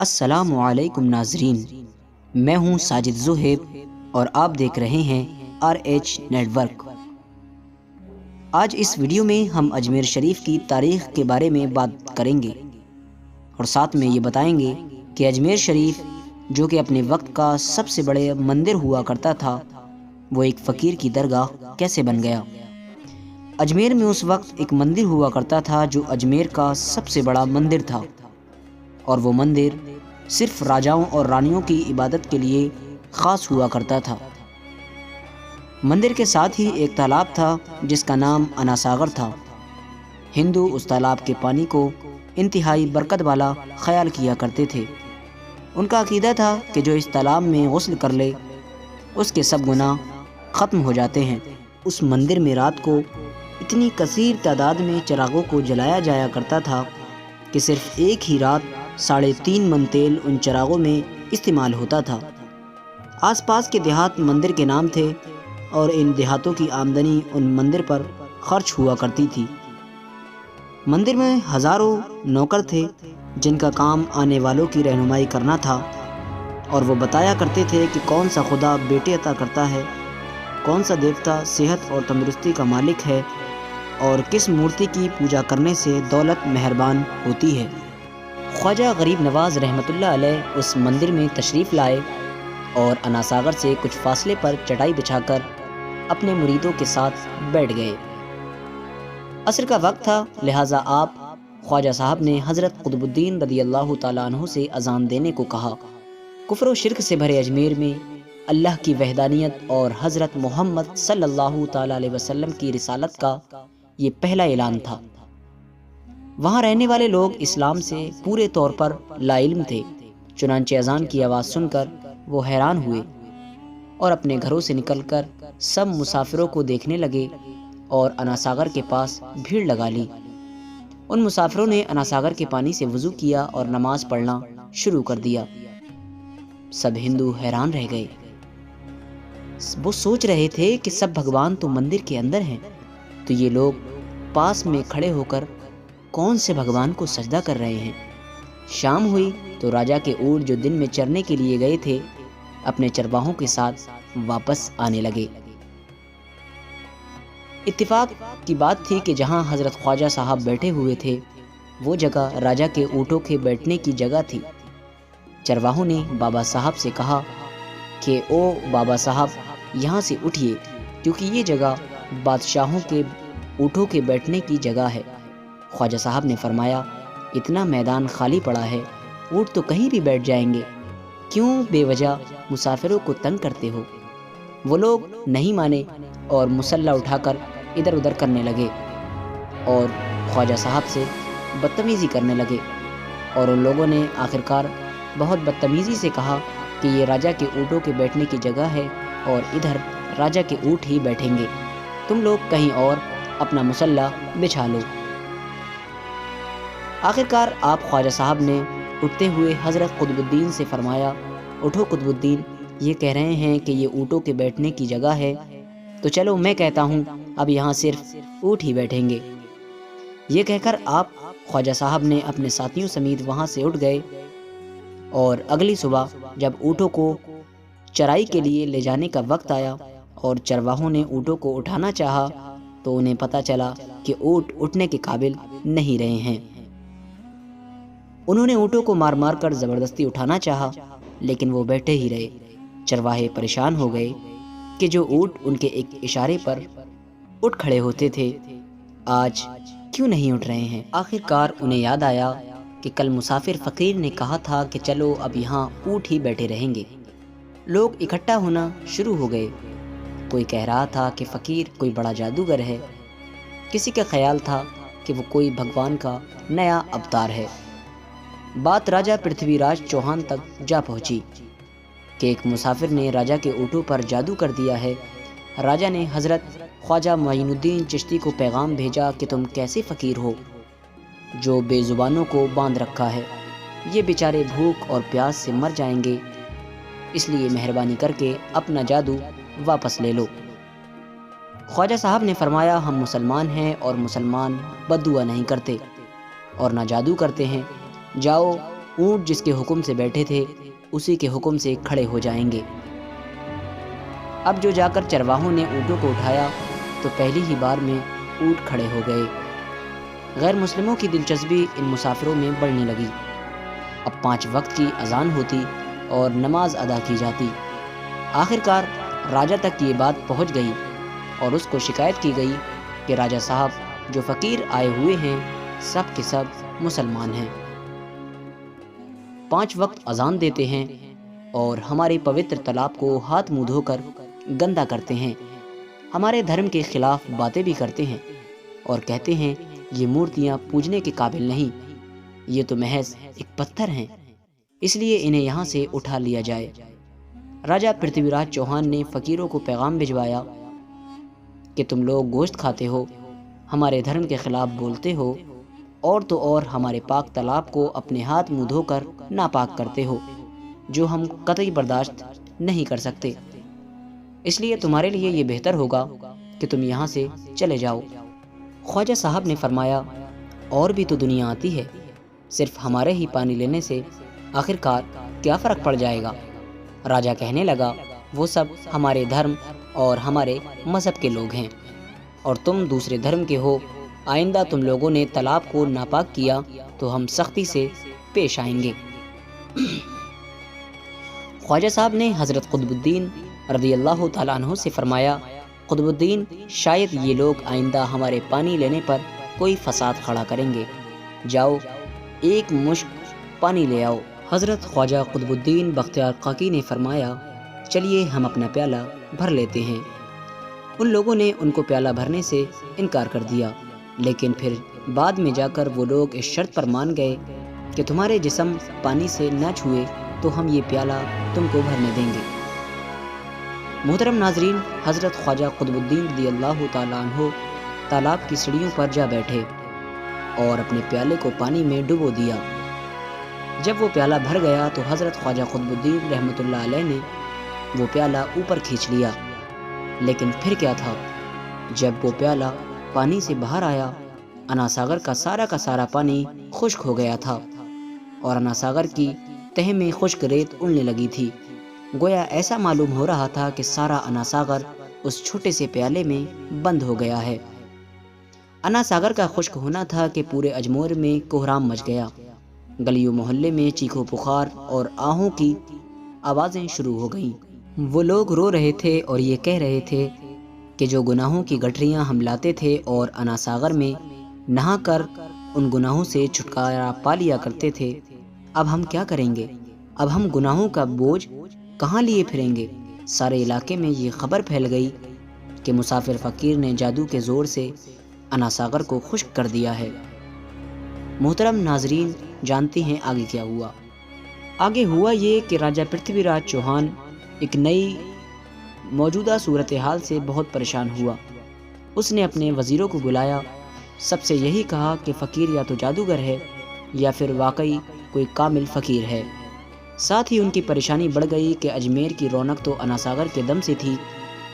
السلام علیکم ناظرین، میں ہوں ساجد زہیب اور آپ دیکھ رہے ہیں RH نیٹ ورک۔ آج اس ویڈیو میں ہم اجمیر شریف کی تاریخ کے بارے میں بات کریں گے اور ساتھ میں یہ بتائیں گے کہ اجمیر شریف جو کہ اپنے وقت کا سب سے بڑے مندر ہوا کرتا تھا، وہ ایک فقیر کی درگاہ کیسے بن گیا۔ اجمیر میں اس وقت ایک مندر ہوا کرتا تھا جو اجمیر کا سب سے بڑا مندر تھا، اور وہ مندر صرف راجاؤں اور رانیوں کی عبادت کے لیے خاص ہوا کرتا تھا۔ مندر کے ساتھ ہی ایک تالاب تھا جس کا نام اناساگر تھا۔ ہندو اس تالاب کے پانی کو انتہائی برکت والا خیال کیا کرتے تھے۔ ان کا عقیدہ تھا کہ جو اس تالاب میں غسل کر لے اس کے سب گناہ ختم ہو جاتے ہیں۔ اس مندر میں رات کو اتنی کثیر تعداد میں چراغوں کو جلایا جایا کرتا تھا کہ صرف ایک ہی رات 3.5 من تیل ان چراغوں میں استعمال ہوتا تھا۔ آس پاس کے دیہات مندر کے نام تھے اور ان دیہاتوں کی آمدنی ان مندر پر خرچ ہوا کرتی تھی۔ مندر میں ہزاروں نوکر تھے جن کا کام آنے والوں کی رہنمائی کرنا تھا، اور وہ بتایا کرتے تھے کہ کون سا خدا بیٹے عطا کرتا ہے، کون سا دیوتا صحت اور تندرستی کا مالک ہے، اور کس مورتی کی پوجا کرنے سے دولت مہربان ہوتی ہے۔ خواجہ غریب نواز رحمۃ اللہ علیہ اس مندر میں تشریف لائے اور اناساگر سے کچھ فاصلے پر چٹائی بچھا کر اپنے مریدوں کے ساتھ بیٹھ گئے۔ عصر کا وقت تھا، لہٰذا آپ خواجہ صاحب نے حضرت قطب الدین رضی اللہ تعالیٰ عنہ سے اذان دینے کو کہا۔ کفر و شرک سے بھرے اجمیر میں اللہ کی وحدانیت اور حضرت محمد صلی اللہ تعالیٰ علیہ وسلم کی رسالت کا یہ پہلا اعلان تھا۔ وہاں رہنے والے لوگ اسلام سے پورے طور پر لا علم تھے، چنانچہ اذان کی آواز سن کر وہ حیران ہوئے اور اپنے گھروں سے نکل کر سب مسافروں کو دیکھنے لگے اور اناساگر کے پاس بھیڑ لگا لی۔ ان مسافروں نے اناساگر کے پانی سے وضو کیا اور نماز پڑھنا شروع کر دیا۔ سب ہندو حیران رہ گئے۔ وہ سوچ رہے تھے کہ سب بھگوان تو مندر کے اندر ہیں، تو یہ لوگ پاس میں کھڑے ہو کر کون سے بھگوان کو سجدہ کر رہے ہیں۔ شام ہوئی تو راجا کے اونٹ جو دن میں چرنے کے لیے گئے تھے اپنے چرواہوں کے ساتھ واپس آنے لگے۔ اتفاق کی بات تھی کہ جہاں حضرت خواجہ صاحب بیٹھے ہوئے تھے وہ جگہ راجا کے اونٹوں کے بیٹھنے کی جگہ تھی۔ چرواہوں نے بابا صاحب سے کہا کہ او بابا صاحب، یہاں سے اٹھیے کیونکہ یہ جگہ بادشاہوں کے اونٹوں کے بیٹھنے کی جگہ ہے۔ خواجہ صاحب نے فرمایا، اتنا میدان خالی پڑا ہے، اونٹ تو کہیں بھی بیٹھ جائیں گے، کیوں بے وجہ مسافروں کو تنگ کرتے ہو۔ وہ لوگ نہیں مانے اور مسلح اٹھا کر ادھر ادھر کرنے لگے اور خواجہ صاحب سے بدتمیزی کرنے لگے، اور ان لوگوں نے آخرکار بہت بدتمیزی سے کہا کہ یہ راجا کے اونٹوں کے بیٹھنے کی جگہ ہے اور ادھر راجا کے اونٹ ہی بیٹھیں گے، تم لوگ کہیں اور اپنا مسلح بچھا لو۔ آخرکار آپ خواجہ صاحب نے اٹھتے ہوئے حضرت قطب الدین سے فرمایا، اٹھو قطب الدین، یہ کہہ رہے ہیں کہ یہ اونٹوں کے بیٹھنے کی جگہ ہے، تو چلو میں کہتا ہوں اب یہاں صرف اونٹ ہی بیٹھیں گے۔ یہ کہہ کر آپ خواجہ صاحب نے اپنے ساتھیوں سمیت وہاں سے اٹھ گئے، اور اگلی صبح جب اونٹوں کو چرائی کے لیے لے جانے کا وقت آیا اور چرواہوں نے اونٹوں کو اٹھانا چاہا تو انہیں پتہ چلا کہ اونٹ اٹھنے کے قابل نہیں رہے ہیں۔ انہوں نے اونٹوں کو مار مار کر زبردستی اٹھانا چاہا لیکن وہ بیٹھے ہی رہے۔ چرواہے پریشان ہو گئے کہ جو اونٹ ان کے ایک اشارے پر اٹھ کھڑے ہوتے تھے آج کیوں نہیں اٹھ رہے ہیں۔ آخرکار انہیں یاد آیا کہ کل مسافر فقیر نے کہا تھا کہ چلو اب یہاں اونٹ ہی بیٹھے رہیں گے۔ لوگ اکٹھا ہونا شروع ہو گئے۔ کوئی کہہ رہا تھا کہ فقیر کوئی بڑا جادوگر ہے، کسی کا خیال تھا کہ وہ کوئی بھگوان کا نیا اوتار ہے۔ بات راجہ پرتھوی راج چوہان تک جا پہنچی کہ ایک مسافر نے راجہ کے اونٹوں پر جادو کر دیا ہے۔ راجہ نے حضرت خواجہ معین الدین چشتی کو پیغام بھیجا کہ تم کیسے فقیر ہو جو بے زبانوں کو باندھ رکھا ہے، یہ بیچارے بھوک اور پیاس سے مر جائیں گے، اس لیے مہربانی کر کے اپنا جادو واپس لے لو۔ خواجہ صاحب نے فرمایا، ہم مسلمان ہیں اور مسلمان بد دعا نہیں کرتے اور نہ جادو کرتے ہیں، جاؤ اونٹ جس کے حکم سے بیٹھے تھے اسی کے حکم سے کھڑے ہو جائیں گے۔ اب جو جا کر چرواہوں نے اونٹوں کو اٹھایا تو پہلی ہی بار میں اونٹ کھڑے ہو گئے۔ غیر مسلموں کی دلچسپی ان مسافروں میں بڑھنے لگی۔ اب 5 وقت کی اذان ہوتی اور نماز ادا کی جاتی۔ آخر کار راجہ تک یہ بات پہنچ گئی اور اس کو شکایت کی گئی کہ راجہ صاحب، جو فقیر آئے ہوئے ہیں سب کے سب مسلمان ہیں، 5 وقت اذان دیتے ہیں اور ہمارے پوتر تالاب کو ہاتھ منہ دھو کر گندا کرتے ہیں، ہمارے دھرم کے خلاف باتیں بھی کرتے ہیں اور کہتے ہیں یہ مورتیاں پوجنے کے قابل نہیں، یہ تو محض ایک پتھر ہیں، اس لیے انہیں یہاں سے اٹھا لیا جائے۔ راجہ پرتھوی راج چوہان نے فقیروں کو پیغام بھجوایا کہ تم لوگ گوشت کھاتے ہو، ہمارے دھرم کے خلاف بولتے ہو، اور تو اور ہمارے پاک تالاب کو اپنے ہاتھ منہ دھو کر ناپاک کرتے ہو، جو ہم قطعی برداشت نہیں کر سکتے، اس لیے تمہارے لیے یہ بہتر ہوگا کہ تم یہاں سے چلے جاؤ۔ خواجہ صاحب نے فرمایا، اور بھی تو دنیا آتی ہے، صرف ہمارے ہی پانی لینے سے آخر کار کیا فرق پڑ جائے گا؟ راجہ کہنے لگا، وہ سب ہمارے دھرم اور ہمارے مذہب کے لوگ ہیں اور تم دوسرے دھرم کے ہو، آئندہ تم لوگوں نے تالاب کو ناپاک کیا تو ہم سختی سے پیش آئیں گے۔ خواجہ صاحب نے حضرت قطب الدین رضی اللہ تعالیٰ عنہ سے فرمایا، قطب الدین، شاید یہ لوگ آئندہ ہمارے پانی لینے پر کوئی فساد کھڑا کریں گے، جاؤ ایک مشک پانی لے آؤ۔ حضرت خواجہ قطب الدین بختیار کاکی نے فرمایا، چلیے ہم اپنا پیالہ بھر لیتے ہیں۔ ان لوگوں نے ان کو پیالہ بھرنے سے انکار کر دیا، لیکن پھر بعد میں جا کر وہ لوگ اس شرط پر مان گئے کہ تمہارے جسم پانی سے نہ چھوئے تو ہم یہ پیالہ تم کو بھرنے دیں گے۔ محترم ناظرین، حضرت خواجہ قطب الدین رضی اللہ تعالیٰ عنہ تالاب کی سیڑھیوں پر جا بیٹھے اور اپنے پیالے کو پانی میں ڈبو دیا۔ جب وہ پیالہ بھر گیا تو حضرت خواجہ قطب الدین رحمۃ اللہ علیہ نے وہ پیالہ اوپر کھینچ لیا، لیکن پھر کیا تھا، جب وہ پیالہ پانی سے باہر آیا، انا ساگر کا سارا پانی خشک ہو گیا تھا اور انا ساگر کی تہ میں خشک ریت اڑنے لگی تھی۔ گویا ایسا معلوم ہو رہا تھا کہ سارا انا ساگر اس چھوٹے سے پیالے میں بند ہو گیا ہے۔ انا ساگر کا خشک ہونا تھا کہ پورے اجمیر میں کوہرام مچ گیا، گلیوں محلے میں چیخو پکار اور آہوں کی آوازیں شروع ہو گئیں۔ وہ لوگ رو رہے تھے اور یہ کہہ رہے تھے کہ جو گناہوں کی گٹھریاں ہم لاتے تھے اور انا ساگر میں نہا کر ان گناہوں سے چھٹکارا پا لیا کرتے تھے، اب ہم کیا کریں گے؟ اب ہم گناہوں کا بوجھ کہاں لیے پھریں گے؟ سارے علاقے میں یہ خبر پھیل گئی کہ مسافر فقیر نے جادو کے زور سے انا ساگر کو خشک کر دیا ہے۔ محترم ناظرین، جانتے ہیں آگے کیا ہوا؟ آگے ہوا یہ کہ راجہ پرتھوی راج چوہان ایک نئی موجودہ صورتحال سے بہت پریشان ہوا۔ اس نے اپنے وزیروں کو بلایا، سب سے یہی کہا کہ فقیر یا تو جادوگر ہے یا پھر واقعی کوئی کامل فقیر ہے۔ ساتھ ہی ان کی پریشانی بڑھ گئی کہ اجمیر کی رونق تو انا ساگر کے دم سے تھی،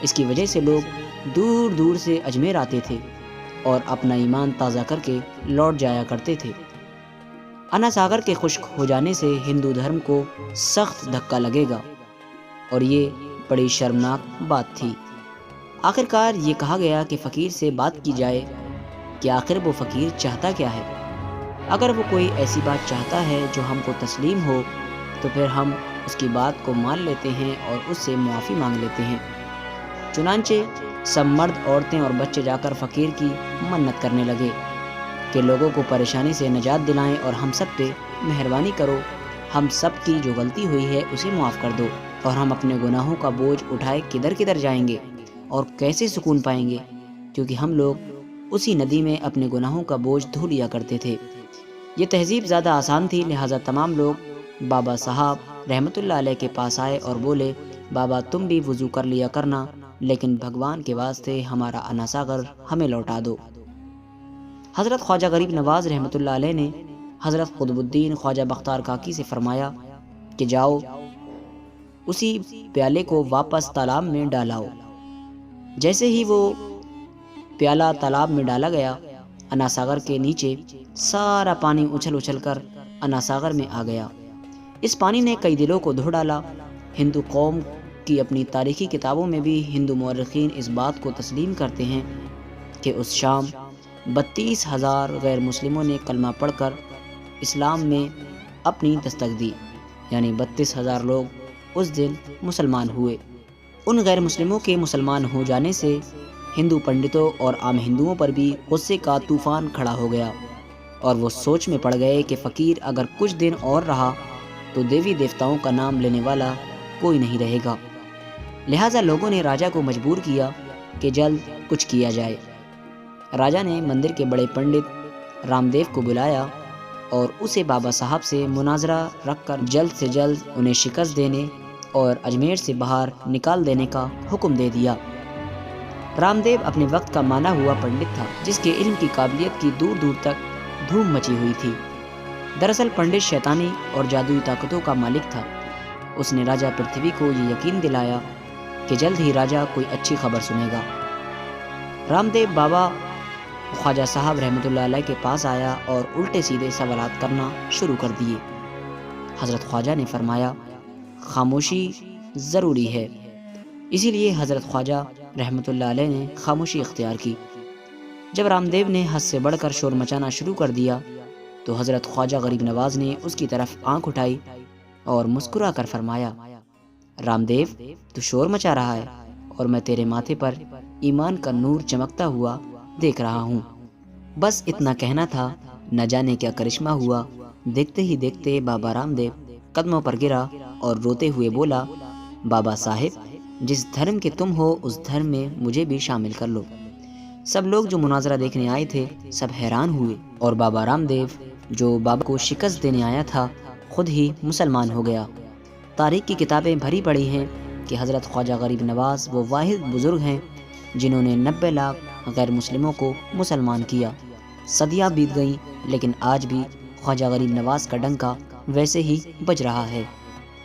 اس کی وجہ سے لوگ دور دور سے اجمیر آتے تھے اور اپنا ایمان تازہ کر کے لوٹ جایا کرتے تھے۔ انا ساگر کے خشک ہو جانے سے ہندو دھرم کو سخت دھکا لگے گا اور یہ بڑی شرمناک بات تھی۔ آخر کار یہ کہا گیا کہ فقیر سے بات کی جائے کہ آخر وہ فقیر چاہتا کیا ہے۔ اگر وہ کوئی ایسی بات چاہتا ہے جو ہم کو تسلیم ہو تو پھر ہم اس کی بات کو مان لیتے ہیں اور اس سے معافی مانگ لیتے ہیں۔ چنانچہ سب مرد، عورتیں اور بچے جا کر فقیر کی منت کرنے لگے کہ لوگوں کو پریشانی سے نجات دلائیں اور ہم سب پہ مہربانی کرو، ہم سب کی جو غلطی ہوئی ہے اسے معاف کر دو، اور ہم اپنے گناہوں کا بوجھ اٹھائے کدھر جائیں گے اور کیسے سکون پائیں گے، کیونکہ ہم لوگ اسی ندی میں اپنے گناہوں کا بوجھ دھو لیا کرتے تھے۔ یہ تہذیب زیادہ آسان تھی، لہٰذا تمام لوگ بابا صاحب رحمۃ اللہ علیہ کے پاس آئے اور بولے، بابا تم بھی وضو کر لیا کرنا، لیکن بھگوان کے واسطے ہمارا انا ساگر ہمیں لوٹا دو۔ حضرت خواجہ غریب نواز رحمۃ اللہ علیہ نے حضرت قطب الدین خواجہ بختیار کاکی سے فرمایا کہ جاؤ اسی پیالے کو واپس تالاب میں ڈالاؤ۔ جیسے ہی وہ پیالہ تالاب میں ڈالا گیا، انا ساگر کے نیچے سارا پانی اچھل کر انا ساگر میں آ گیا۔ اس پانی نے کئی دلوں کو دھو ڈالا۔ ہندو قوم کی اپنی تاریخی کتابوں میں بھی ہندو مورخین اس بات کو تسلیم کرتے ہیں کہ اس شام 32,000 غیر مسلموں نے کلمہ پڑھ کر اسلام میں اپنی دستک دی، یعنی 32,000 لوگ اس دن مسلمان ہوئے۔ ان غیر مسلموں کے مسلمان ہو جانے سے ہندو پنڈتوں اور عام ہندوؤں پر بھی غصے کا طوفان کھڑا ہو گیا، اور وہ سوچ میں پڑ گئے کہ فقیر اگر کچھ دن اور رہا تو دیوی دیوتاؤں کا نام لینے والا کوئی نہیں رہے گا۔ لہٰذا لوگوں نے راجا کو مجبور کیا کہ جلد کچھ کیا جائے۔ راجا نے مندر کے بڑے پنڈت رام دیو کو بلایا اور اسے بابا صاحب سے مناظرہ رکھ کر جلد سے جلد انہیں شکست دینے اور اجمیر سے باہر نکال دینے کا حکم دے دیا۔ رام دیو اپنے وقت کا مانا ہوا پنڈت تھا، جس کے علم کی قابلیت کی دور دور تک دھوم مچی ہوئی تھی۔ دراصل پنڈت شیطانی اور جادوئی طاقتوں کا مالک تھا۔ اس نے راجا پرتھوی کو یہ یقین دلایا کہ جلد ہی راجا کوئی اچھی خبر سنے گا۔ رام دیو بابا خواجہ صاحب رحمۃ اللہ علیہ کے پاس آیا اور الٹے سیدھے سوالات کرنا شروع کر دیے۔ حضرت خواجہ نے فرمایا، خاموشی ضروری ہے۔ اسی لیے حضرت خواجہ رحمۃ اللہ علیہ نے خاموشی اختیار کی۔ جب رام دیو نے حد سے بڑھ کر شور مچانا شروع کر دیا تو حضرت خواجہ غریب نواز نے اس کی طرف آنکھ اٹھائی اور مسکرا کر فرمایا، رام دیو، تو شور مچا رہا ہے اور میں تیرے ماتھے پر ایمان کا نور چمکتا ہوا دیکھ رہا ہوں۔ بس اتنا کہنا تھا، نہ جانے کیا کرشمہ ہوا۔ دیکھتے ہی دیکھتے بابا رام دیو قدموں پر گرا اور روتے ہوئے بولا، بابا صاحب، جس دھرم کے تم ہو اس دھرم میں مجھے بھی شامل کر لو۔ سب لوگ جو مناظرہ دیکھنے آئے تھے سب حیران ہوئے، اور بابا رام دیو جو بابا کو شکست دینے آیا تھا خود ہی مسلمان ہو گیا۔ تاریخ کی کتابیں بھری پڑی ہیں کہ حضرت خواجہ غریب نواز وہ واحد بزرگ ہیں جنہوں نے 90 لاکھ غیر مسلموں کو مسلمان کیا۔ صدیاں بیت گئیں لیکن آج بھی خواجہ غریب نواز کا ڈنکا ویسے ہی بج رہا ہے۔